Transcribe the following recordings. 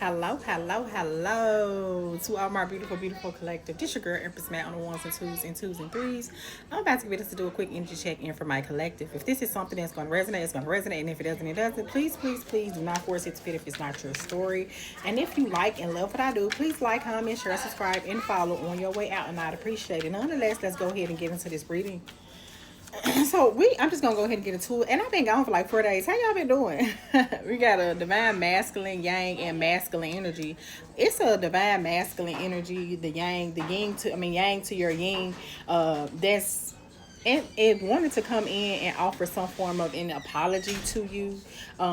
Hello to all my beautiful collective. This your girl Empress Matt on the ones and twos and threes. I'm about to get us to do a quick energy check in for my collective. If this is something that's going to resonate, it's going to resonate. And if it doesn't, it doesn't. Please do not force it to fit if it's not your story. And if you like and love what I do, please like, comment, share, subscribe, and follow on your way out. And I'd appreciate it. Nonetheless, let's go ahead and get into this reading. I'm just gonna go ahead and get into it. And I've been gone for like 4 days. How y'all been doing? We got a divine masculine yang and masculine energy. It's a divine masculine energy, the yang, the yin to yang to your yin. That's it wanted to come in and offer some form of an apology to you.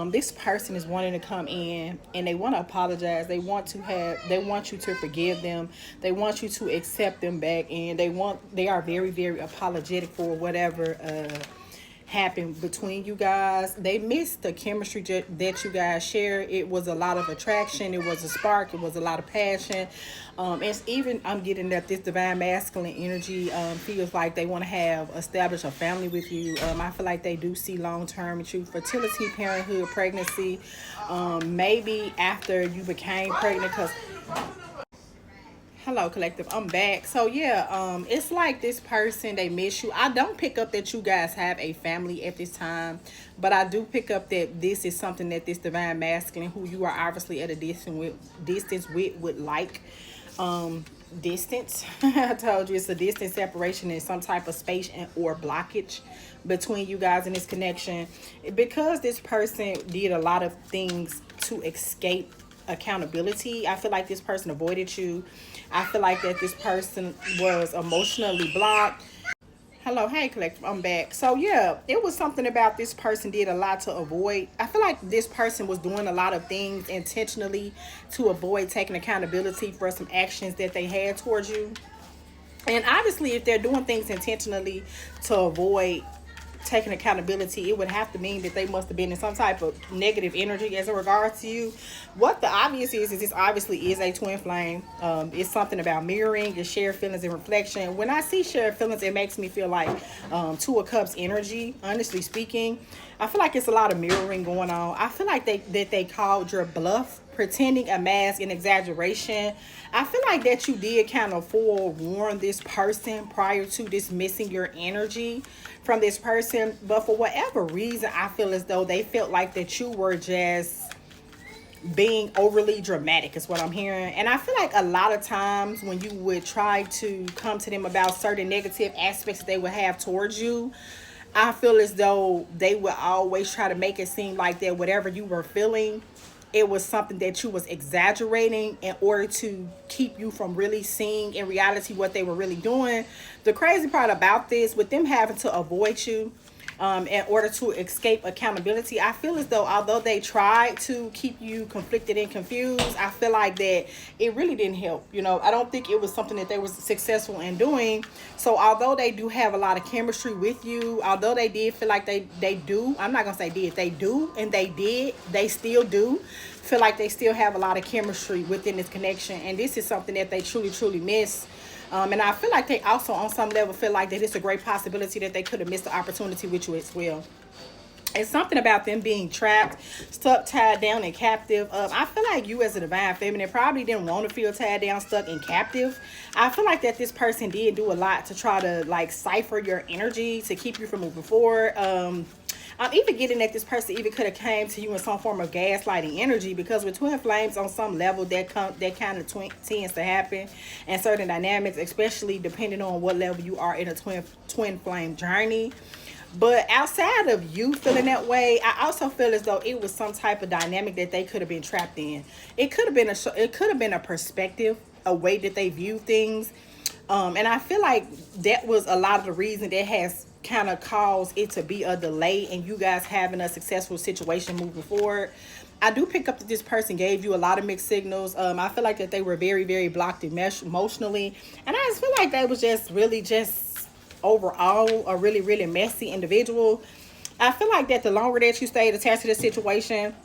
This person is wanting to come in and they want to apologize. They want you to forgive them. They want you to accept them back, and they are very apologetic for whatever happened between you guys. They missed the chemistry that you guys share. It was a lot of attraction. It was a spark. It was a lot of passion. It's even, I'm getting that this divine masculine energy feels like they want to establish a family with you. I feel like they do see long-term with you, fertility, parenthood, pregnancy. Maybe after you became pregnant, because hello collective, I'm back. So yeah, it's like this person, they miss you. I don't pick up that you guys have a family at this time, but I do pick up that this is something that this divine masculine, who you are obviously at a distance with would like. Distance. I told you it's a distance separation in some type of space or blockage between you guys in this connection, because this person did a lot of things to escape accountability. I feel like this person avoided you. I feel like that this person was emotionally blocked. Hello, hey collective, I'm back. So yeah, it was something about this person did a lot to avoid. I feel like this person was doing a lot of things intentionally to avoid taking accountability for some actions that they had towards you. And obviously, if they're doing things intentionally to avoid taking accountability, it would have to mean that they must have been in some type of negative energy as a regards to you. What the obvious is this obviously is a twin flame. It's something about mirroring your shared feelings and reflection. When I see shared feelings, it makes me feel like Two of Cups energy, honestly speaking. I feel like it's a lot of mirroring going on. I feel like they called your bluff, pretending a mask and exaggeration. I feel like that you did kind of forewarn this person prior to dismissing your energy from this person, but for whatever reason, I feel as though they felt like that you were just being overly dramatic is what I'm hearing. And I feel like a lot of times when you would try to come to them about certain negative aspects that they would have towards you, I feel as though they would always try to make it seem like that whatever you were feeling, it was something that you was exaggerating in order to keep you from really seeing in reality what they were really doing. The crazy part about this, with them having to avoid you in order to escape accountability, I feel as though although they tried to keep you conflicted and confused, I feel like that it really didn't help. I don't think it was something that they were successful in doing. So although they do have a lot of chemistry with you, although they did feel like they do, I'm not gonna say did, they do, and they still do feel like they still have a lot of chemistry within this connection, and this is something that they truly miss. And I feel like they also on some level feel like that it's a great possibility that they could have missed the opportunity with you as well. It's something about them being trapped, stuck, tied down, and captive. I feel like you as a divine feminine probably didn't want to feel tied down, stuck, and captive. I feel like that this person did do a lot to try to like cipher your energy to keep you from moving forward. I'm even getting that this person even could have came to you in some form of gaslighting energy, because with twin flames on some level that kind of tends to happen in certain dynamics, especially depending on what level you are in a twin flame journey. But outside of you feeling that way, I also feel as though it was some type of dynamic that they could have been trapped in. It could have been a perspective, a way that they view things. And I feel like that was a lot of the reason that has kind of caused it to be a delay in you guys having a successful situation moving forward. I do pick up that this person gave you a lot of mixed signals. I feel like that they were very blocked emotionally. And I just feel like they was just really just overall a really messy individual. I feel like that the longer that you stayed attached to the situation,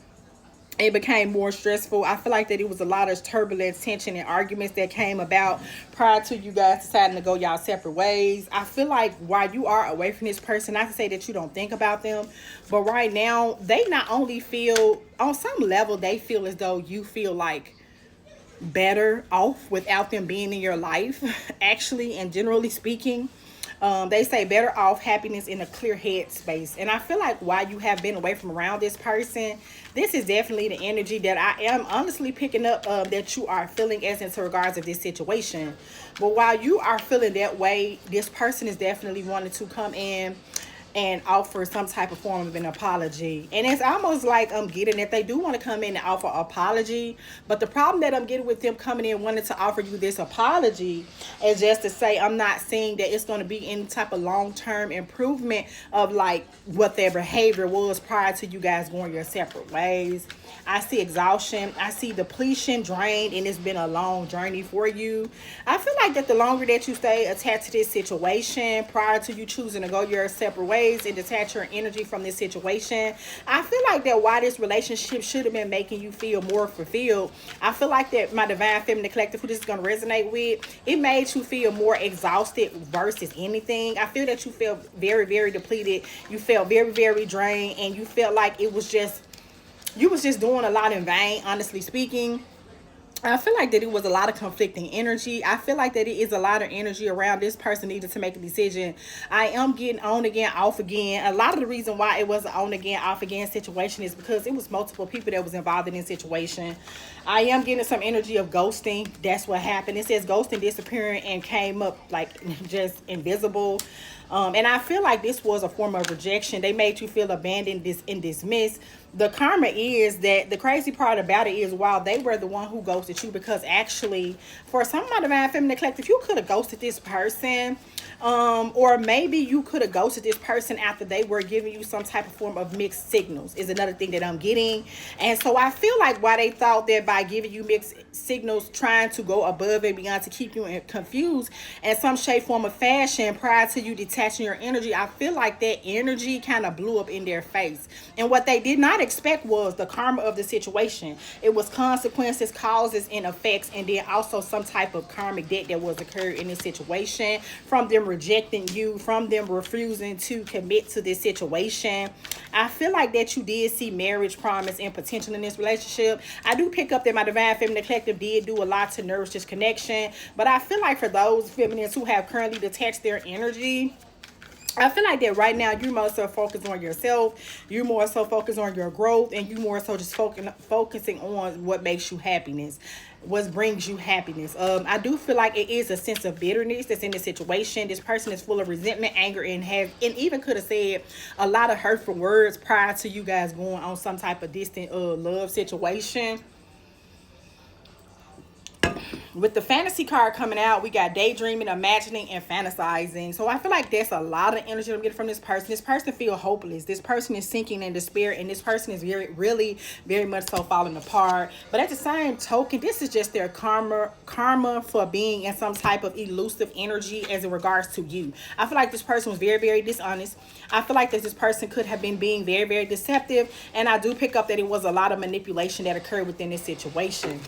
it became more stressful. I feel like that it was a lot of turbulence, tension, and arguments that came about prior to you guys deciding to go y'all separate ways. I feel like while you are away from this person, not to say that you don't think about them, but right now they not only feel on some level, they feel as though you feel like better off without them being in your life, actually, and generally speaking. They say better off, happiness in a clear head space. And I feel like while you have been away from around this person, this is definitely the energy that I am honestly picking up that you are feeling as into regards of this situation. But while you are feeling that way, this person is definitely wanting to come in and offer some type of form of an apology. And it's almost like I'm getting that they do want to come in and offer apology. But the problem that I'm getting with them coming in wanting to offer you this apology is just to say I'm not seeing that it's going to be any type of long-term improvement of like what their behavior was prior to you guys going your separate ways. I see exhaustion. I see depletion, drained, and it's been a long journey for you. I feel like that the longer that you stay attached to this situation prior to you choosing to go your separate ways and detach your energy from this situation, I feel like that while this relationship should have been making you feel more fulfilled, I feel like that my Divine Feminine Collective, who this is going to resonate with, it made you feel more exhausted versus anything. I feel that you felt very, very depleted. You felt very, very drained, and you felt like it was just you was just doing a lot in vain, honestly speaking. I feel like that it was a lot of conflicting energy. I feel like that it is a lot of energy around this person needed to make a decision. I am getting on again, off again. A lot of the reason why it was an on again, off again situation is because it was multiple people that was involved in this situation. I am getting some energy of ghosting. That's what happened. It says ghosting, disappearing, and came up like just invisible. And I feel like this was a form of rejection. They made you feel abandoned, and dismissed. The karma is that the crazy part about it is while they were the one who ghosted you, because actually for some of my Divine Feminine Collective, you could have ghosted this person. Or maybe you could have ghosted this person after they were giving you some type of form of mixed signals is another thing that I'm getting. And so I feel like why they thought that by giving you mixed signals, trying to go above and beyond to keep you confused in some shape, form, or fashion prior to you detaching your energy, I feel like that energy kind of blew up in their face. And what they did not expect was the karma of the situation. It was consequences, causes, and effects, and then also some type of karmic debt that was occurred in this situation from them rejecting you, from them refusing to commit to this situation. I feel like that you did see marriage, promise, and potential in this relationship. I do pick up that my Divine Feminine Collective did do a lot to nourish this connection, but I feel like for those feminines who have currently detached their energy, I feel like that right now you're more so focused on yourself, you're more so focused on your growth, and you more so just focusing on what makes you happiness, what brings you happiness. I do feel like it is a sense of bitterness that's in this situation. This person is full of resentment, anger, and even could have said a lot of hurtful words prior to you guys going on some type of distant love situation. With the fantasy card coming out, we got daydreaming, imagining, and fantasizing. So I feel like that's a lot of energy I'm getting from this person. This person feel hopeless. This person is sinking in despair, and this person is really, very much so falling apart. But at the same token, this is just their karma for being in some type of elusive energy as in regards to you. I feel like this person was very dishonest. I feel like that this person could have been being very deceptive, and I do pick up that it was a lot of manipulation that occurred within this situation.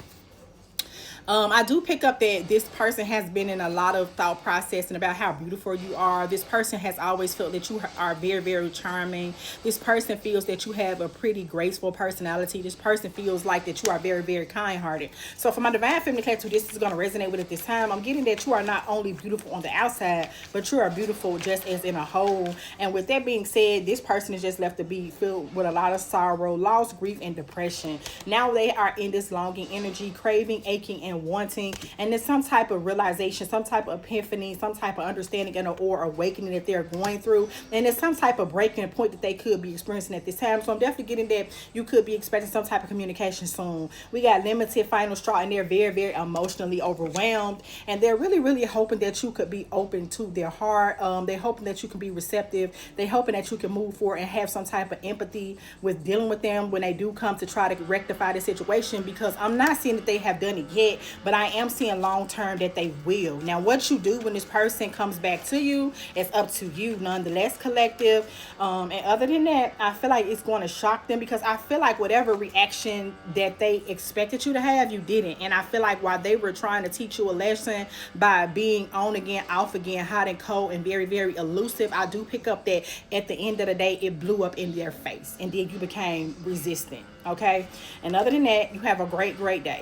I do pick up that this person has been in a lot of thought processing about how beautiful you are. This person has always felt that you are very charming. This person feels that you have a pretty graceful personality. This person feels like that you are very kind-hearted. So for my Divine Feminine Collective, this is going to resonate with at this time. I'm getting that you are not only beautiful on the outside, but you are beautiful just as in a whole. And with that being said, this person is just left to be filled with a lot of sorrow, loss, grief, and depression. Now they are in this longing energy, craving, aching, and wanting, and there's some type of realization, some type of epiphany, some type of understanding and or awakening that they're going through, and there's some type of breaking point that they could be experiencing at this time. So I'm definitely getting that you could be expecting some type of communication soon. We got limited, final straw, and they're very emotionally overwhelmed, and they're really hoping that you could be open to their heart. They're hoping that you can be receptive. They're hoping that you can move forward and have some type of empathy with dealing with them when they do come to try to rectify the situation, because I'm not seeing that they have done it yet. but I am seeing long term that they will. Now, what you do when this person comes back to you, it's up to you, nonetheless, collective. And other than that, I feel like it's going to shock them, because I feel like whatever reaction that they expected you to have, you didn't. And I feel like while they were trying to teach you a lesson by being on again, off again, hot and cold, and very, very elusive, I do pick up that at the end of the day, it blew up in their face, and then you became resistant. Okay. And other than that, you have a great, great day.